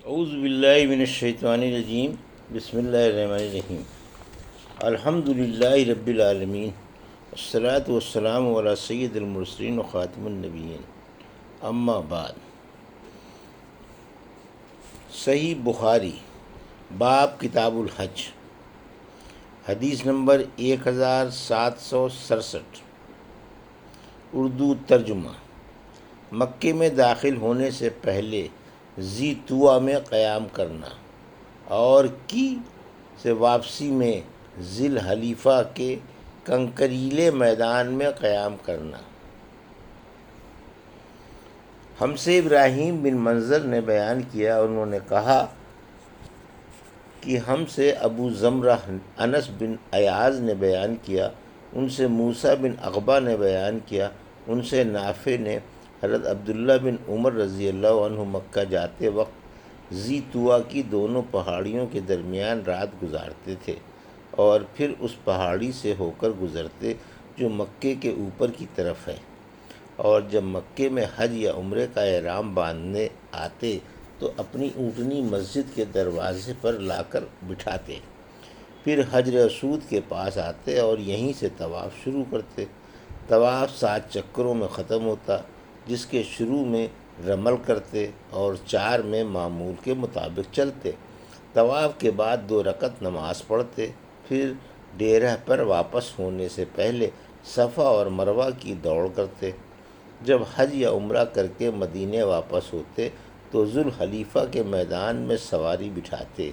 اعوذ باللہ من الشیطان الرجیم، بسم اللہ الرحمن الرحیم۔ الحمد للہ رب العالمین، والصلاة والسلام علی سید المرسلین و خاتم النبیین، اما بعد۔ صحیح بخاری، باب کتاب الحج، حدیث نمبر 1767۔ اردو ترجمہ۔ مکے میں داخل ہونے سے پہلے ذی طویٰ میں قیام کرنا اور کی سے واپسی میں ذی الحلیفہ کے کنکریلے میدان میں قیام کرنا۔ ہم سے ابراہیم بن منظر نے بیان کیا، انہوں نے کہا کہ ہم سے ابو زمرہ انس بن ایاز نے بیان کیا، ان سے موسیٰ بن عقبہ نے بیان کیا، ان سے نافع نے حضرت عبداللہ بن عمر رضی اللہ عنہ مکہ جاتے وقت ذی طویٰ کی دونوں پہاڑیوں کے درمیان رات گزارتے تھے اور پھر اس پہاڑی سے ہو کر گزرتے جو مکے کے اوپر کی طرف ہے، اور جب مکے میں حج یا عمرے کا احرام باندھنے آتے تو اپنی اونٹنی مسجد کے دروازے پر لا کر بٹھاتے، پھر حجر اسود کے پاس آتے اور یہیں سے طواف شروع کرتے۔ طواف 7 چکروں میں ختم ہوتا، جس کے شروع میں رمل کرتے اور 4 میں معمول کے مطابق چلتے۔ طواف کے بعد 2 رکعت نماز پڑھتے، پھر ڈیرہ پر واپس ہونے سے پہلے صفا اور مروہ کی دوڑ کرتے۔ جب حج یا عمرہ کر کے مدینے واپس ہوتے تو ذو الحلیفہ کے میدان میں سواری بٹھاتے،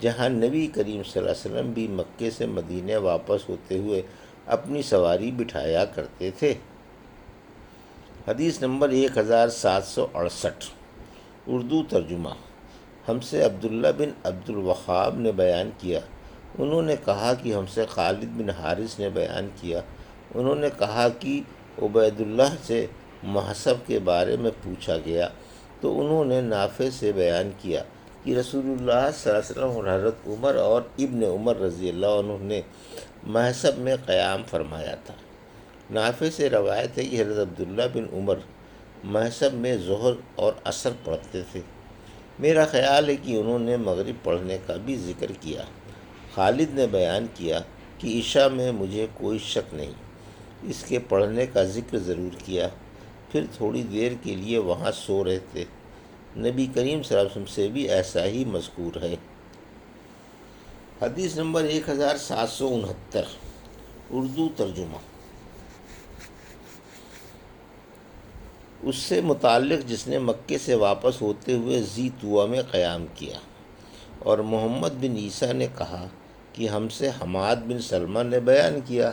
جہاں نبی کریم صلی اللہ علیہ وسلم بھی مکے سے مدینے واپس ہوتے ہوئے اپنی سواری بٹھایا کرتے تھے۔ حدیث نمبر 1768۔ اردو ترجمہ۔ ہم سے عبداللہ بن عبد الوہاب نے بیان کیا، انہوں نے کہا کہ ہم سے خالد بن حارث نے بیان کیا، انہوں نے کہا کہ عبید اللہ سے محصب کے بارے میں پوچھا گیا تو انہوں نے نافع سے بیان کیا کہ رسول اللہ صلی اللہ علیہ وسلم اور حضرت عمر اور ابن عمر رضی اللہ عنہ نے محصب میں قیام فرمایا تھا۔ نافع سے روایت ہے کہ حضرت عبداللہ بن عمر محصب میں ظہر اور عصر پڑھتے تھے۔ میرا خیال ہے کہ انہوں نے مغرب پڑھنے کا بھی ذکر کیا۔ خالد نے بیان کیا کہ عشاء میں مجھے کوئی شک نہیں، اس کے پڑھنے کا ذکر ضرور کیا، پھر تھوڑی دیر کے لیے وہاں سو رہے تھے۔ نبی کریم صلی اللہ علیہ وسلم سے بھی ایسا ہی مذکور ہے۔ حدیث نمبر 1769۔ اردو ترجمہ۔ اس سے متعلق جس نے مکے سے واپس ہوتے ہوئے ذی طویٰ میں قیام کیا۔ اور محمد بن عیسیٰ نے کہا کہ ہم سے حماد بن سلمہ نے بیان کیا،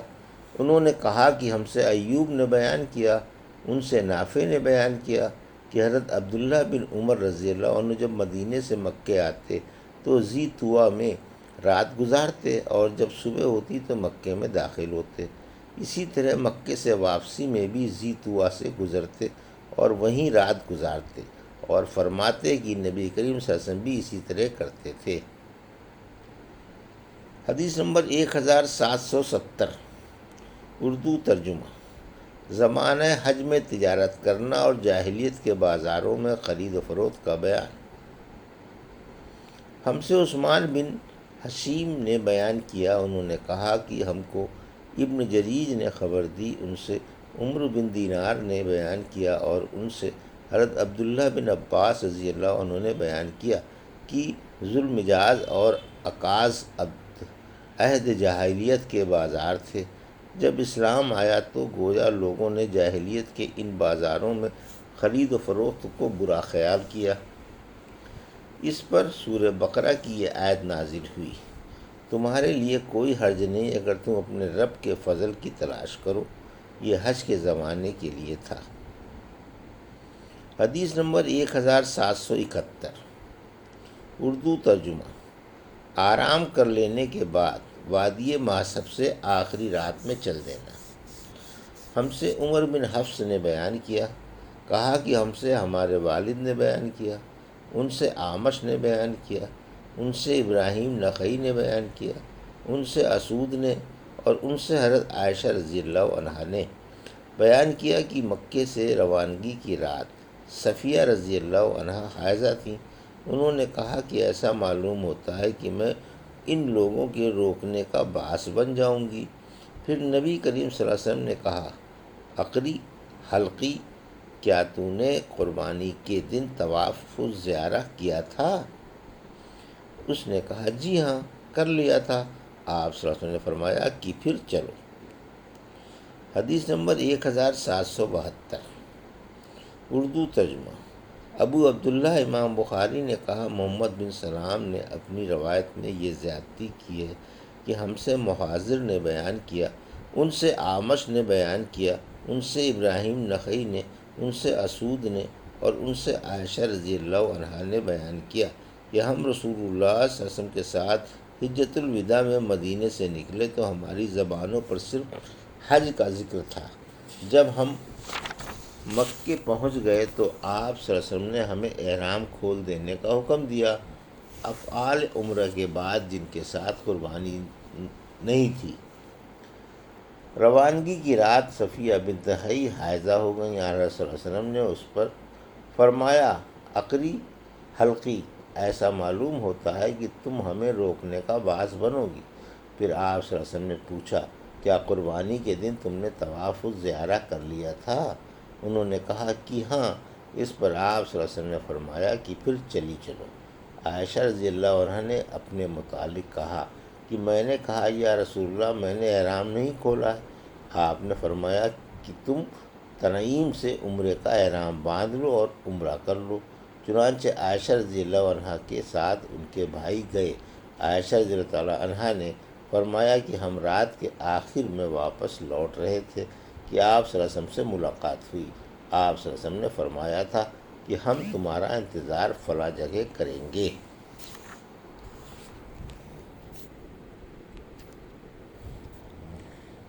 انہوں نے کہا کہ ہم سے ایوب نے بیان کیا، ان سے نافع نے بیان کیا کہ حضرت عبداللہ بن عمر رضی اللہ عنہ جب مدینے سے مکے آتے تو ذی طویٰ میں رات گزارتے اور جب صبح ہوتی تو مکے میں داخل ہوتے۔ اسی طرح مکے سے واپسی میں بھی ذی طویٰ سے گزرتے اور وہیں رات گزارتے، اور فرماتے کہ نبی کریم صلی اللہ علیہ وسلم بھی اسی طرح کرتے تھے۔ حدیث نمبر 1770۔ اردو ترجمہ۔ زمانہ حج میں تجارت کرنا اور جاہلیت کے بازاروں میں خرید و فروخت کا بیان۔ ہم سے عثمان بن حشیم نے بیان کیا، انہوں نے کہا کہ ہم کو ابن جریج نے خبر دی، ان سے عمرو بن دینار نے بیان کیا اور ان سے حضرت عبداللہ بن عباس رضی اللہ عنہ نے بیان کیا کہ ذو المجاز اور عکاظ عہد جاہلیت کے بازار تھے۔ جب اسلام آیا تو گویا لوگوں نے جاہلیت کے ان بازاروں میں خرید و فروخت کو برا خیال کیا۔ اس پر سورہ بقرہ کی یہ آیت نازل ہوئی، تمہارے لیے کوئی حرج نہیں اگر تم اپنے رب کے فضل کی تلاش کرو، یہ حج کے زمانے کے لیے تھا۔ حدیث نمبر 1771۔ اردو ترجمہ۔ آرام کر لینے کے بعد وادی محصب سے آخری رات میں چل دینا۔ ہم سے عمر بن حفص نے بیان کیا، کہا کہ ہم سے ہمارے والد نے بیان کیا، ان سے اعمش نے بیان کیا، ان سے ابراہیم نخعی نے بیان کیا، ان سے اسود نے اور ان سے حضرت عائشہ رضی اللہ عنہا نے بیان کیا کہ مکے سے روانگی کی رات صفیہ رضی اللہ عنہا حائضہ تھیں، انہوں نے کہا کہ ایسا معلوم ہوتا ہے کہ میں ان لوگوں کے روکنے کا باعث بن جاؤں گی۔ پھر نبی کریم صلی اللہ علیہ وسلم نے کہا، عقری، حلقی، کیا تو نے قربانی کے دن طواف الزیارہ کیا تھا؟ اس نے کہا، جی ہاں، کر لیا تھا۔ آپ صلی اللہ علیہ وسلم نے فرمایا کہ پھر چلو۔ حدیث نمبر 1772، اردو ترجمہ۔ ابو عبداللہ امام بخاری نے کہا، محمد بن سلام نے اپنی روایت میں یہ زیادتی کی ہے کہ ہم سے محاذر نے بیان کیا، ان سے اعمش نے بیان کیا، ان سے ابراہیم نخعی نے، ان سے اسود نے، اور ان سے عائشہ رضی اللہ عنہا نے بیان کیا کہ ہم رسول اللہ صلی اللہ علیہ وسلم کے ساتھ حجۃ الوداع میں مدینے سے نکلے تو ہماری زبانوں پر صرف حج کا ذکر تھا۔ جب ہم مکے پہنچ گئے تو آپ صلی اللہ علیہ وسلم نے ہمیں احرام کھول دینے کا حکم دیا، افعال عمرہ کے بعد جن کے ساتھ قربانی نہیں تھی۔ روانگی کی رات صفیہ بنت حی حائضہ ہو گئیں۔ آن صلی اللہ علیہ وسلم نے اس پر فرمایا، عقری، حلقی، ایسا معلوم ہوتا ہے کہ تم ہمیں روکنے کا باعث بنو گی۔ پھر آپ صلی اللہ علیہ وسلم نے پوچھا، کیا قربانی کے دن تم نے طواف الزیارہ کر لیا تھا؟ انہوں نے کہا کہ ہاں۔ اس پر آپ صلی اللہ علیہ وسلم نے فرمایا کہ پھر چلی چلو۔ عائشہ رضی اللہ عنہا نے اپنے متعلق کہا کہ میں نے کہا، یا رسول اللہ، میں نے احرام نہیں کھولا ہے۔ آپ نے فرمایا کہ تم تنعیم سے عمرے کا احرام باندھ لو اور عمرہ کر لو۔ چنانچہ عائشہ رضی اللہ عنہا کے ساتھ ان کے بھائی گئے۔ عائشہ رضی اللہ تعالیٰ عنہا نے فرمایا کہ ہم رات کے آخر میں واپس لوٹ رہے تھے کہ آپ صلی اللہ علیہ وسلم سے ملاقات ہوئی۔ آپ صلی اللہ علیہ وسلم نے فرمایا تھا کہ ہم تمہارا انتظار فلاں جگہ کریں گے۔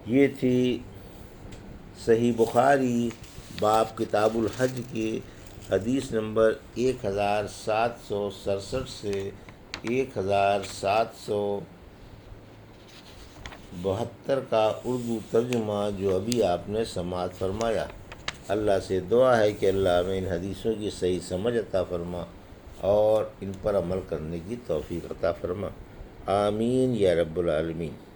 یہ تھی صحیح بخاری باب کتاب الحج کی حدیث نمبر 1767 سے 1772 کا اردو ترجمہ جو ابھی آپ نے سماعت فرمایا۔ اللہ سے دعا ہے کہ اللہ ہمیں ان حدیثوں کی صحیح سمجھ عطا فرما اور ان پر عمل کرنے کی توفیق عطا فرما۔ آمین یا رب العالمین۔